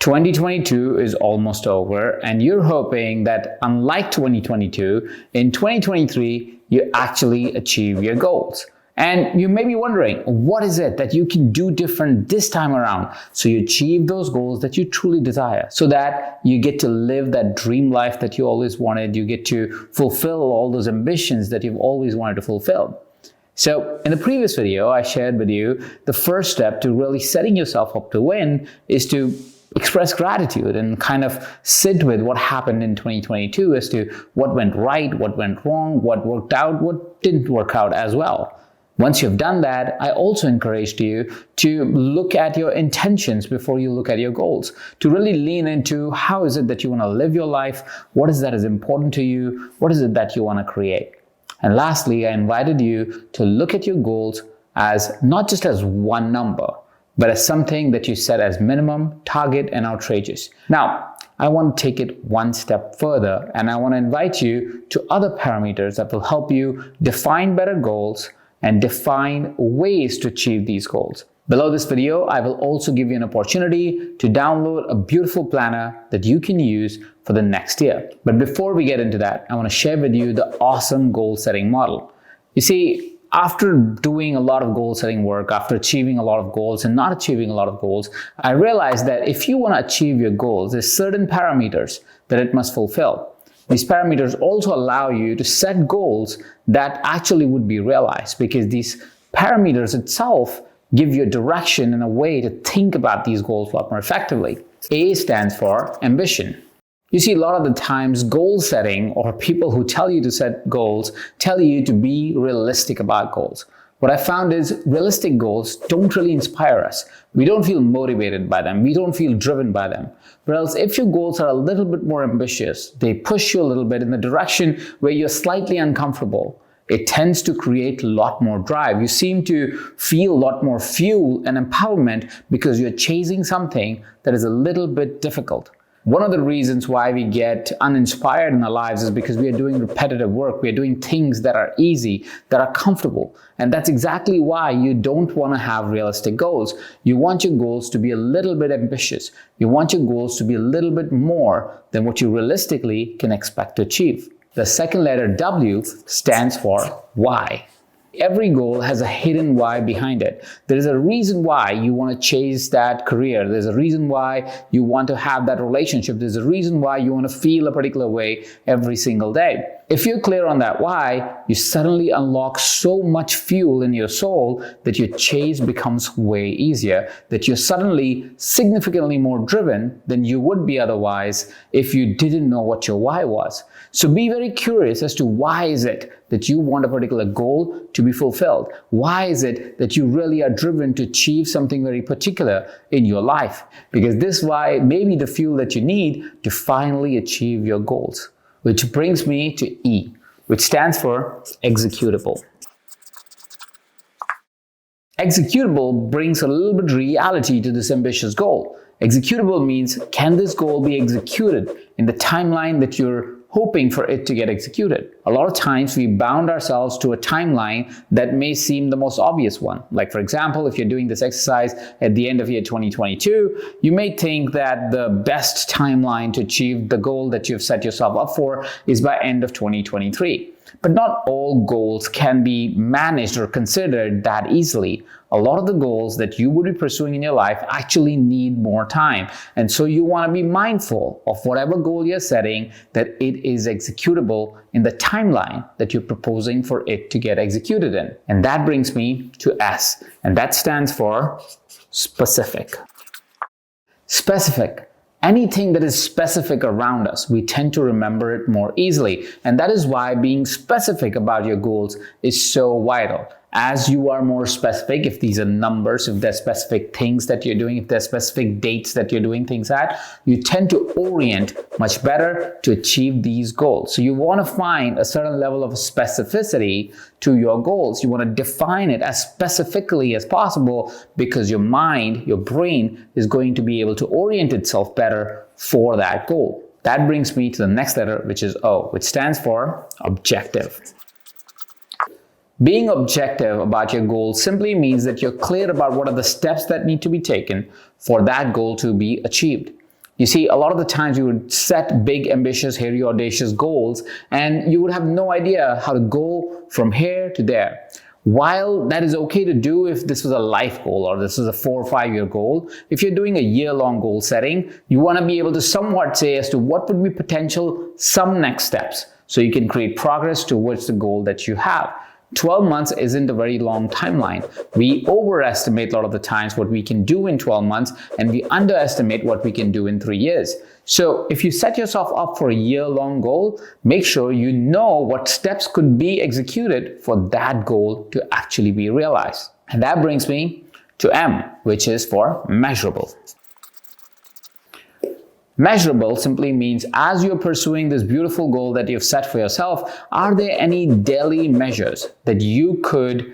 2022 is almost over, and you're hoping that unlike 2022, in 2023, you actually achieve your goals. And you may be wondering, what is it that you can do different this time around so you achieve those goals that you truly desire, so that you get to live that dream life that you always wanted, you get to fulfill all those ambitions that you've always wanted to fulfill. So in the previous video, I shared with you the first step to really setting yourself up to win is to express gratitude and kind of sit with what happened in 2022 as to what went right, what went wrong, what worked out, what didn't work out as well. Once you've done that, I also encouraged you to look at your intentions before you look at your goals, to really lean into how is it that you want to live your life, what is that is important to you, what is it that you want to create. And lastly, I invited you to look at your goals as not just as one number, but as something that you set as minimum, target, and outrageous. Now, I want to take it one step further, and I want to invite you to other parameters that will help you define better goals and define ways to achieve these goals. Below this video, I will also give you an opportunity to download a beautiful planner that you can use for the next year. But before we get into that, I want to share with you the awesome goal setting model. You see, after doing a lot of goal setting work, after achieving a lot of goals and not achieving a lot of goals, I realized that if you want to achieve your goals, there's certain parameters that it must fulfill. These parameters also allow you to set goals that actually would be realized, because these parameters itself give you a direction and a way to think about these goals a lot more effectively. A stands for ambition. You see, a lot of the times goal setting, or people who tell you to set goals, tell you to be realistic about goals. What I found is realistic goals don't really inspire us. We don't feel motivated by them. We don't feel driven by them. Whereas if your goals are a little bit more ambitious, they push you a little bit in the direction where you're slightly uncomfortable, it tends to create a lot more drive. You seem to feel a lot more fuel and empowerment because you're chasing something that is a little bit difficult. One of the reasons why we get uninspired in our lives is because we are doing repetitive work. We are doing things that are easy, that are comfortable. And that's exactly why you don't want to have realistic goals. You want your goals to be a little bit ambitious. You want your goals to be a little bit more than what you realistically can expect to achieve. The second letter W stands for why. Every goal has a hidden why behind it. There is a reason why you want to chase that career. There's a reason why you want to have that relationship. There's a reason why you want to feel a particular way every single day. If you're clear on that why, you suddenly unlock so much fuel in your soul that your chase becomes way easier, that you're suddenly significantly more driven than you would be otherwise if you didn't know what your why was. So be very curious as to why is it that you want a particular goal to be fulfilled? Why is it that you really are driven to achieve something very particular in your life? Because this why may be the fuel that you need to finally achieve your goals. Which brings me to E, which stands for executable. Executable brings a little bit of reality to this ambitious goal. Executable means, can this goal be executed in the timeline that you're hoping for it to get executed? A lot of times we bound ourselves to a timeline that may seem the most obvious one. Like for example, if you're doing this exercise at the end of year 2022, you may think that the best timeline to achieve the goal that you've set yourself up for is by end of 2023. But not all goals can be managed or considered that easily. A lot of the goals that you would be pursuing in your life actually need more time. And so you want to be mindful of whatever goal you're setting, that it is executable in the timeline that you're proposing for it to get executed in. And that brings me to S, and that stands for specific. Specific. Anything that is specific around us, we tend to remember it more easily. And that is why being specific about your goals is so vital. As you are more specific, if these are numbers, if there's specific things that you're doing, if there's specific dates that you're doing things at, you tend to orient much better to achieve these goals. So you want to find a certain level of specificity to your goals. You want to define it as specifically as possible, because your mind, your brain is going to be able to orient itself better for that goal. That brings me to the next letter, which is O, which stands for objective. Being objective about your goal simply means that you're clear about what are the steps that need to be taken for that goal to be achieved. You see, a lot of the times you would set big, ambitious, hairy, audacious goals, and you would have no idea how to go from here to there. While that is okay to do if this was a life goal or this is a 4 or 5 year goal, if you're doing a year-long goal setting, you want to be able to somewhat say as to what would be potential some next steps so you can create progress towards the goal that you have. 12 months isn't a very long timeline. We overestimate a lot of the times what we can do in 12 months and we underestimate what we can do in 3 years. So if you set yourself up for a year-long goal, make sure you know what steps could be executed for that goal to actually be realized. And that brings me to M, which is for measurable. Measurable simply means as you're pursuing this beautiful goal that you've set for yourself, are there any daily measures that you could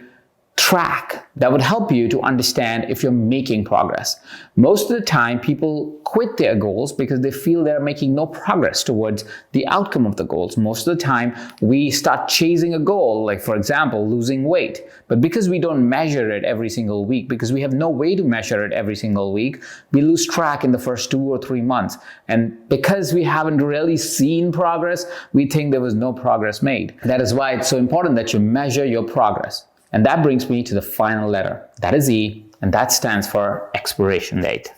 track that would help you to understand if you're making progress? Most of the time, people quit their goals because they feel they're making no progress towards the outcome of the goals. Most of the time, we start chasing a goal, like for example, losing weight. But because we don't measure it every single week, because we have no way to measure it every single week, we lose track in the first 2 or 3 months. And because we haven't really seen progress, we think there was no progress made. That is why it's so important that you measure your progress. And that brings me to the final letter. That is E, and that stands for expiration date.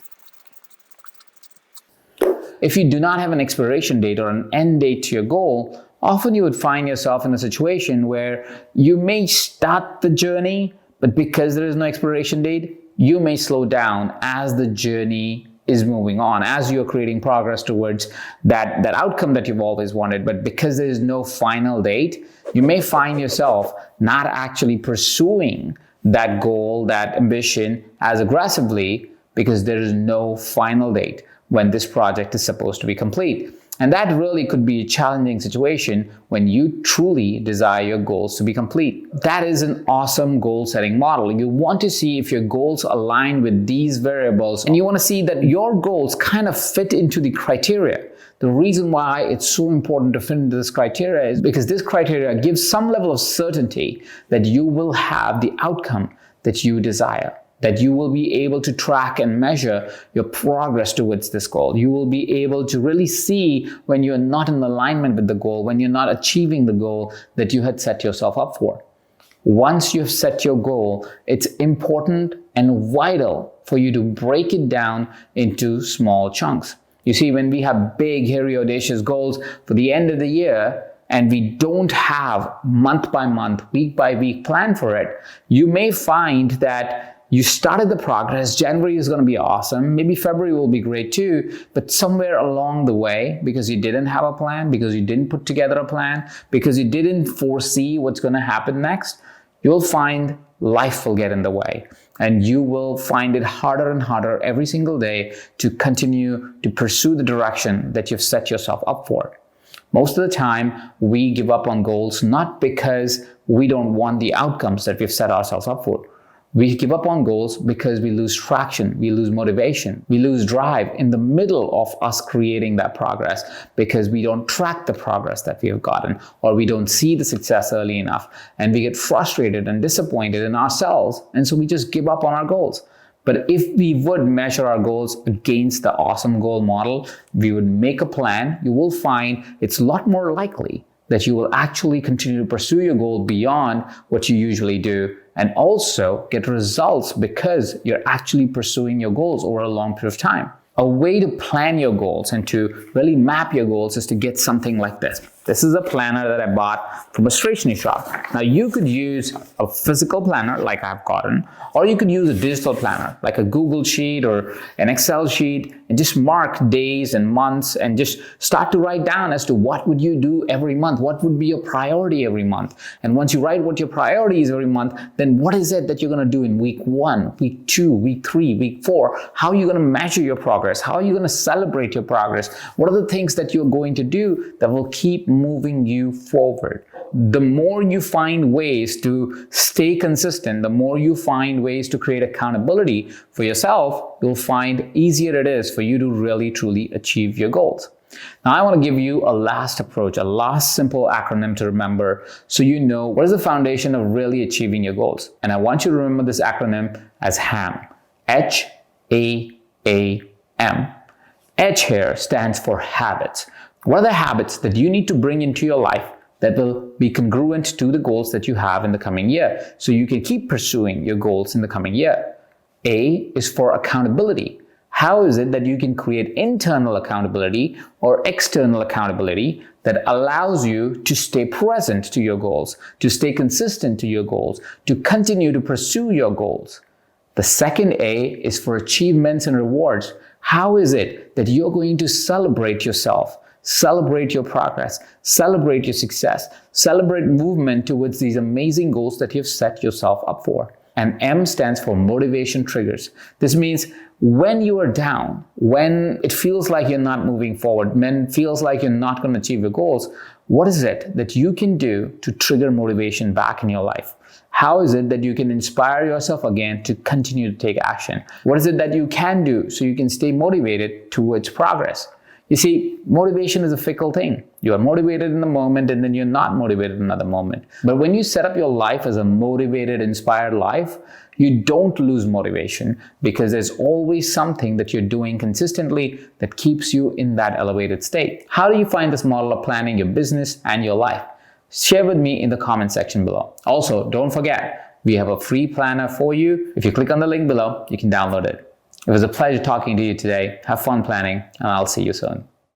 If you do not have an expiration date or an end date to your goal, often you would find yourself in a situation where you may start the journey, but because there is no expiration date, you may slow down as the journey is moving on, as you're creating progress towards that outcome that you've always wanted. But because there is no final date, you may find yourself not actually pursuing that goal, that ambition as aggressively because there is no final date when this project is supposed to be complete. And that really could be a challenging situation when you truly desire your goals to be complete. That is an awesome goal setting model. You want to see if your goals align with these variables, and you want to see that your goals kind of fit into the criteria. The reason why it's so important to fit into this criteria is because this criteria gives some level of certainty that you will have the outcome that you desire, that you will be able to track and measure your progress towards this goal. You will be able to really see when you're not in alignment with the goal, when you're not achieving the goal that you had set yourself up for. Once you've set your goal, it's important and vital for you to break it down into small chunks. You see, when we have big, hairy, audacious goals for the end of the year, and we don't have month by month, week by week plan for it, you may find that you started the progress. January is going to be awesome. Maybe February will be great too. But somewhere along the way, because you didn't have a plan, because you didn't put together a plan, because you didn't foresee what's going to happen next, you'll find life will get in the way. And you will find it harder and harder every single day to continue to pursue the direction that you've set yourself up for. Most of the time, we give up on goals not because we don't want the outcomes that we've set ourselves up for. We give up on goals because we lose traction, we lose motivation, we lose drive in the middle of us creating that progress because we don't track the progress that we have gotten, or we don't see the success early enough, and we get frustrated and disappointed in ourselves, and so we just give up on our goals. But if we would measure our goals against the awesome goal model, we would make a plan, you will find it's a lot more likely that you will actually continue to pursue your goal beyond what you usually do, and also get results because you're actually pursuing your goals over a long period of time. A way to plan your goals and to really map your goals is to get something like this. This is a planner that I bought from a stationery shop. Now you could use a physical planner like I've gotten, or you could use a digital planner like a Google sheet or an Excel sheet, and just mark days and months and just start to write down as to what would you do every month, what would be your priority every month. And once you write what your priority is every month, then what is it that you're going to do in week 1, week 2, week 3, week 4? How are you going to measure your progress? How are you going to celebrate your progress? What are the things that you're going to do that will keep moving you forward? The more you find ways to stay consistent, the more you find ways to create accountability for yourself, you'll find easier it is for you to really truly achieve your goals. Now I want to give you a last approach, a last simple acronym to remember so you know what is the foundation of really achieving your goals. And I want you to remember this acronym as HAAM. H-A-A-M. H H here stands for habits. What are the habits that you need to bring into your life that will be congruent to the goals that you have in the coming year so you can keep pursuing your goals in the coming year? A is for accountability. How is it that you can create internal accountability or external accountability that allows you to stay present to your goals, to stay consistent to your goals, to continue to pursue your goals? The second A is for achievements and rewards. How is it that you're going to celebrate yourself, celebrate your progress, celebrate your success, celebrate movement towards these amazing goals that you've set yourself up for? And M stands for motivation triggers. This means when you are down, when it feels like you're not moving forward, when it feels like you're not going to achieve your goals, what is it that you can do to trigger motivation back in your life? How is it that you can inspire yourself again to continue to take action? What is it that you can do so you can stay motivated towards progress? You see, motivation is a fickle thing. You are motivated in the moment and then you're not motivated in another moment. But when you set up your life as a motivated, inspired life, you don't lose motivation because there's always something that you're doing consistently that keeps you in that elevated state. How do you find this model of planning your business and your life? Share with me in the comment section below. Also, don't forget, we have a free planner for you. If you click on the link below, you can download it. It was a pleasure talking to you today. Have fun planning, and I'll see you soon.